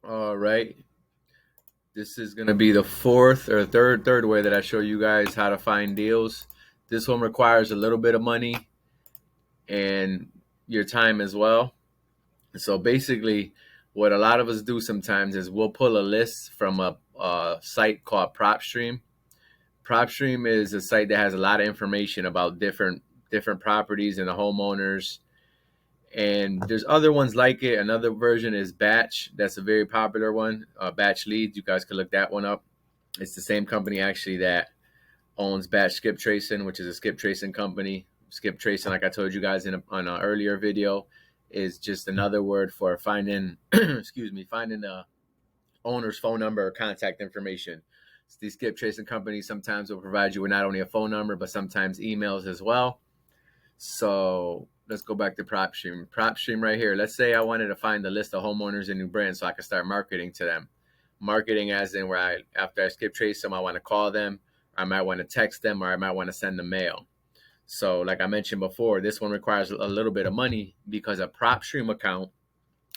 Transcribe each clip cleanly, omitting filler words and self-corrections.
All right. This is going to be the fourth or third way that I show you guys how to find deals. This one requires a little bit of money and your time as well. So basically, what a lot of us do sometimes is we'll pull a list from a site called Propstream. Propstream is a site that has a lot of information about different properties and the homeowners. And there's other ones like it. Another version is Batch. That's a very popular one. Batch Leads. You guys can look that one up. It's the same company actually that owns Batch Skip Tracing, which is a skip tracing company. Skip tracing, like I told you guys on an earlier video, is just another word for finding, excuse me, finding the owner's phone number or contact information. So these skip tracing companies sometimes will provide you with not only a phone number, but sometimes emails as well. So let's go back to Propstream. Propstream right here. Let's say I wanted to find the list of homeowners in New Britain so I could start marketing to them. Marketing as in where after I skip trace them, I want to call them, I might want to text them, or I might want to send them mail. So like I mentioned before, this one requires a little bit of money because a Propstream account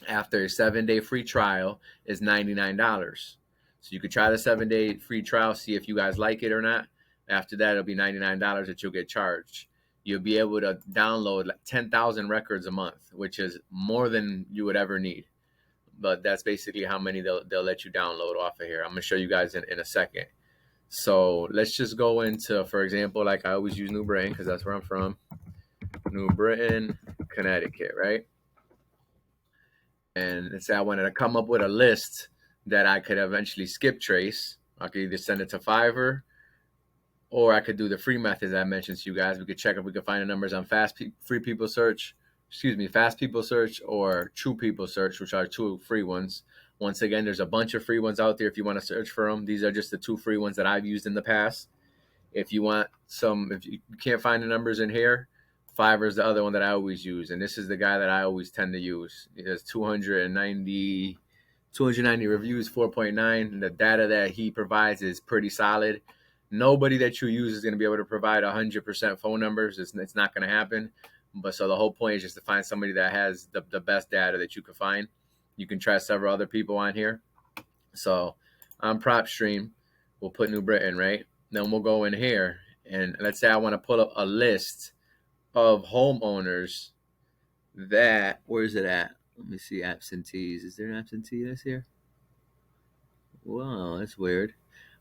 after a 7-day free trial is $99. So you could try the 7-day free trial, see if you guys like it or not. After that, it'll be $99 that you'll get charged. You'll be able to download like 10,000 records a month, which is more than you would ever need. But that's basically how many they'll let you download off of here. I'm going to show you guys in a second. So let's just go into, for example, like I always use New Britain because that's where I'm from. New Britain, Connecticut, right? And let's say I wanted to come up with a list that I could eventually skip trace. I could either send it to Fiverr, or I could do the free methods I mentioned to you guys. We could check if we could find the numbers on Free People Search, Fast People Search, or True People Search, which are two free ones. Once again, there's a bunch of free ones out there if you want to search for them. These are just the two free ones that I've used in the past. If you want some, if you can't find the numbers in here, Fiverr is the other one that I always use. And this is the guy that I always tend to use. He has 290 reviews, 4.9. And the data that he provides is pretty solid. Nobody that you use is going to be able to provide 100% phone numbers. It's not going to happen. But so the whole point is just to find somebody that has the best data that you can find. You can try several other people on here. So on Propstream, we'll put New Britain, right? Then we'll go in here and let's say I want to pull up a list of homeowners that, where's it at? Let me see absentees. Is there an absentee list here? Wow, that's weird.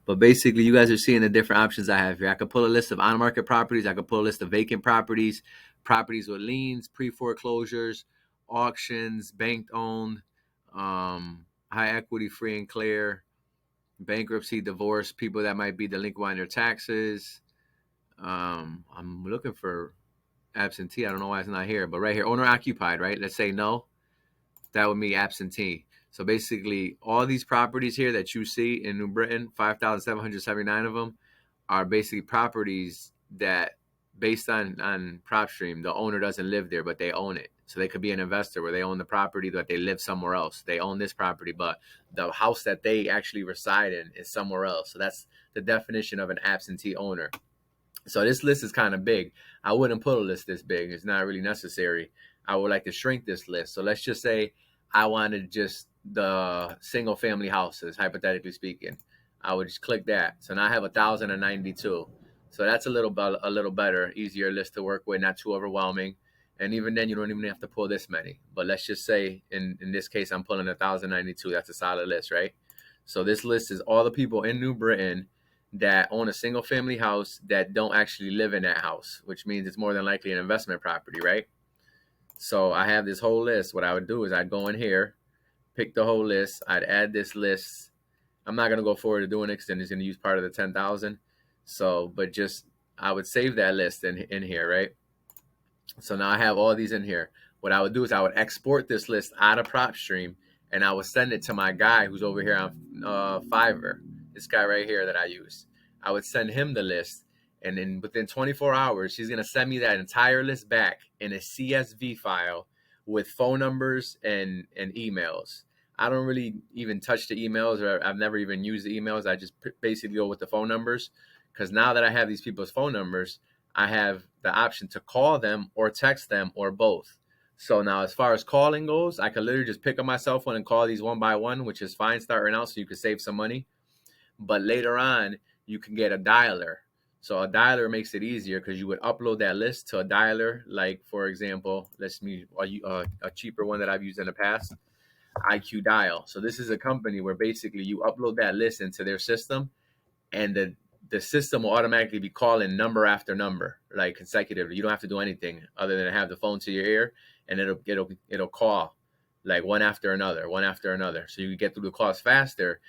But basically, you guys are seeing the different options I have here. I could pull a list of on-market properties. I could pull a list of vacant properties, properties with liens, pre-foreclosures, auctions, bank-owned, high equity, free and clear, bankruptcy, divorce, people that might be delinquent on their taxes. I'm looking for absentee. I don't know why it's not here, but right here, owner occupied, right? Let's say no. That would be absentee. So basically, all these properties here that you see in New Britain, 5,779 of them, are basically properties that, based on Propstream, the owner doesn't live there, but they own it. So they could be an investor where they own the property, but they live somewhere else. They own this property, but the house that they actually reside in is somewhere else. So that's the definition of an absentee owner. So this list is kind of big. I wouldn't put a list this big. It's not really necessary. I would like to shrink this list. So let's just say I wanted just the single family houses, hypothetically speaking. I would just click that. So now I have 1,092. So that's a little better, easier list to work with, not too overwhelming. And even then, you don't even have to pull this many. But let's just say in this case, I'm pulling 1,092. That's a solid list, right? So this list is all the people in New Britain that own a single family house that don't actually live in that house, which means it's more than likely an investment property, right? So I have this whole list. What I would do is I'd go in here, pick the whole list. I'd add this list. I'm not going to go forward to doing it because then it's going to use part of the 10,000. So, but just, I would save that list in here, right? So now I have all these in here. What I would do is I would export this list out of Propstream and I would send it to my guy who's over here on Fiverr. This guy right here that I use. I would send him the list, and then within 24 hours, he's going to send me that entire list back in a CSV file with phone numbers and emails. I don't really even touch the emails, or I've never even used the emails. I just basically go with the phone numbers, because now that I have these people's phone numbers, I have the option to call them or text them or both. So now, as far as calling goes, I could literally just pick up my cell phone and call these one by one, which is fine starting out, so you could save some money. But later on, you can get a dialer. So a dialer makes it easier because you would upload that list to a dialer. Like, for example, let's me a cheaper one that I've used in the past, IQ Dial. So this is a company where basically you upload that list into their system, and the system will automatically be calling number after number, like consecutively. You don't have to do anything other than have the phone to your ear, and it'll call like one after another, one after another. So you can get through the calls faster,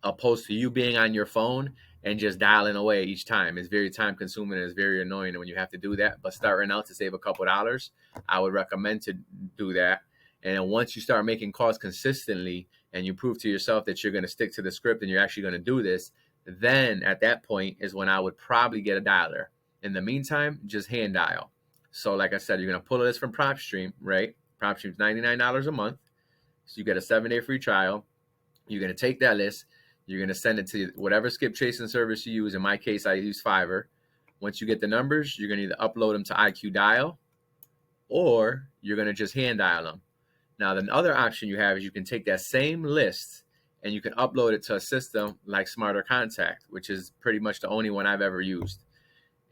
opposed to you being on your phone and just dialing away each time. It's very time consuming and it's very annoying when you have to do that. But starting out to save a couple dollars, I would recommend to do that. And then once you start making calls consistently and you prove to yourself that you're going to stick to the script and you're actually going to do this, then at that point is when I would probably get a dialer. In the meantime, just hand dial. So like I said, you're going to pull a list from Propstream, right? Propstream's $99 a month. So you get a 7-day free trial. You're going to take that list. You're going to send it to whatever skip tracing service you use. In my case, I use Fiverr. Once you get the numbers, you're going to either upload them to IQ Dial or you're going to just hand dial them. Now, the other option you have is you can take that same list and you can upload it to a system like Smarter Contact, which is pretty much the only one I've ever used.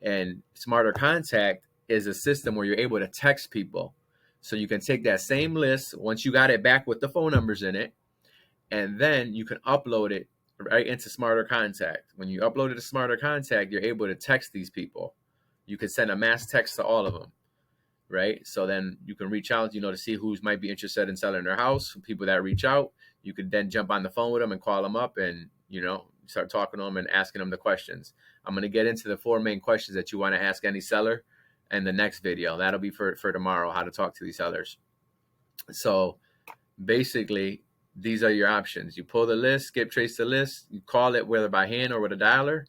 And Smarter Contact is a system where you're able to text people. So you can take that same list once you got it back with the phone numbers in it, and then you can upload it right into Smarter Contact. When you upload it to Smarter Contact, you're able to text these people. You can send a mass text to all of them, right? So then you can reach out, to see who might be interested in selling their house. People that reach out, you could then jump on the phone with them and call them up and, start talking to them and asking them the questions. I'm going to get into the 4 main questions that you want to ask any seller in the next video. That'll be for tomorrow, how to talk to these sellers. So basically, these are your options. You pull the list, skip trace the list, you call it whether by hand or with a dialer,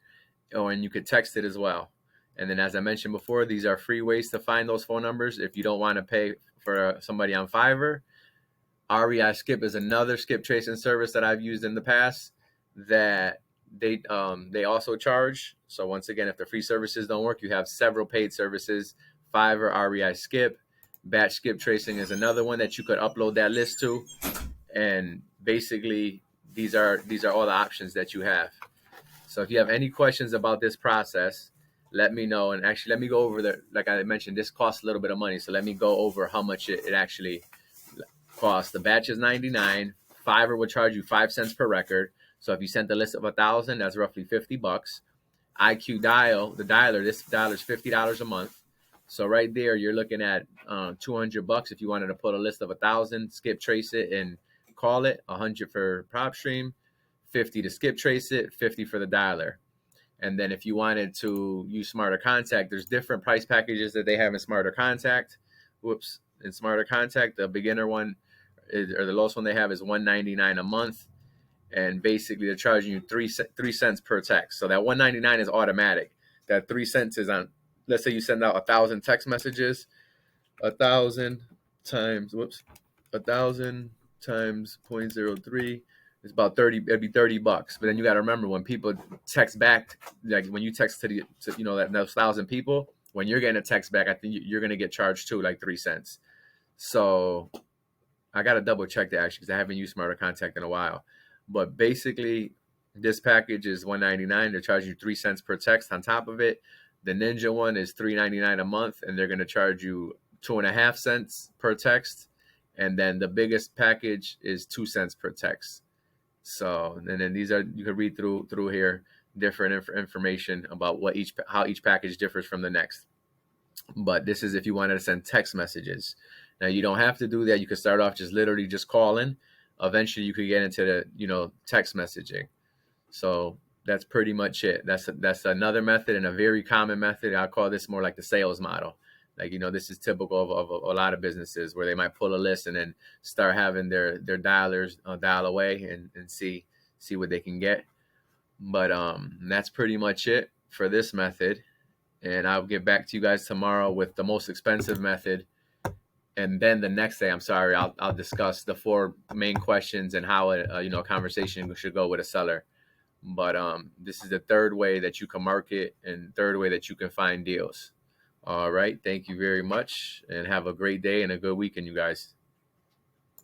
and you could text it as well. And then, as I mentioned before, these are free ways to find those phone numbers if you don't want to pay for somebody on Fiverr. REI Skip is another skip tracing service that I've used in the past that they also charge. So once again, if the free services don't work, you have several paid services. Fiverr, REI Skip, Batch Skip Tracing is another one that you could upload that list to. And basically, these are all the options that you have. So if you have any questions about this process, let me know. And actually, let me go over like I mentioned, this costs a little bit of money. So let me go over how much it actually costs. The batch is $99. Fiverr will charge you 5 cents per record. So if you sent the list of 1,000, that's roughly $50. IQ Dial, the dialer, this dialer is $50 a month. So right there, you're looking at $200 if you wanted to put a list of 1,000, skip trace it, and call it. 100 for Propstream, 50 to skip trace it, 50 for the dialer. And then if you wanted to use Smarter Contact, there's different price packages that they have in Smarter Contact. In Smarter Contact, the beginner one or the lowest one they have is $199 a month. And basically they're charging you 3 cents per text. So that $199 is automatic. That 3 cents is on, let's say you send out 1,000 text messages, 1,000 times 0.03 is about 30. It'd be $30. But then you got to remember, when people text back, like when you text to those 1,000 people, when you're getting a text back, I think you're gonna get charged too, like 3 cents. So I gotta double check that actually, because I haven't used Smarter Contact in a while. But basically, this package is $199. They're charging you 3 cents per text on top of it. The Ninja one is $3.99 a month, and they're going to charge you 2.5 cents per text. And then the biggest package is 2 cents per text. So, and then these are, you can read through here different information about how each package differs from the next. But this is if you wanted to send text messages. Now you don't have to do that. You could start off literally just calling. Eventually you could get into the text messaging. So that's pretty much it. That's another method, and a very common method. I call this more like the sales model. Like, this is typical of a lot of businesses where they might pull a list and then start having their dialers dial away and see what they can get. But that's pretty much it for this method. And I'll get back to you guys tomorrow with the most expensive method. And then the next day, I'll discuss the 4 main questions and how a conversation should go with a seller. But this is the third way that you can market and third way that you can find deals. All right. Thank you very much, and have a great day and a good weekend, you guys.